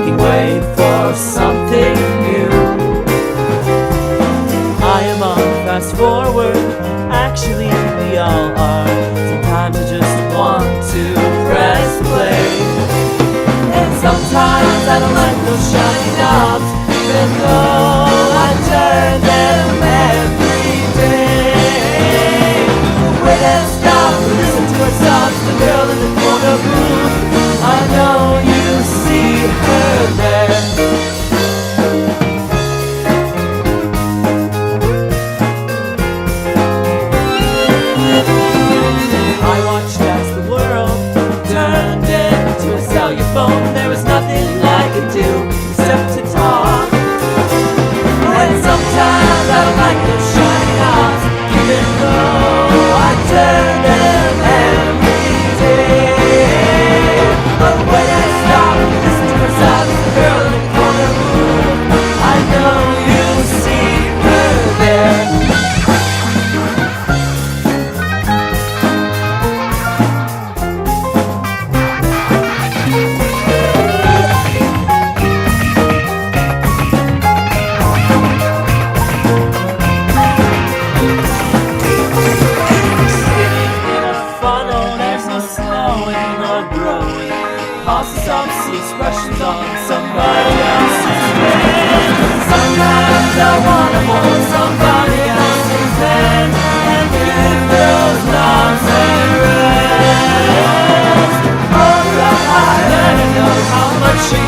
making way for something new. I am on fast forward, actually we all are. Sometimes I just want to press play, and sometimes I don't like those shiny knobs, even though I turn them every day. Wait and stop, listen to ourselves, the girl in the corner booth. I know you see her there. I watched as the world turned into a cellular phone. There was nothing I could do except to talk. And sometimes I don't like those shiny knobs, even though I turn them every day. But when I stop, listen to myself, the girl in the corner booth. I know you see her there. Expressions on somebody else's face. Sometimes I wanna hold somebody else's hand and give those knobs a rest. Oh, I know how much she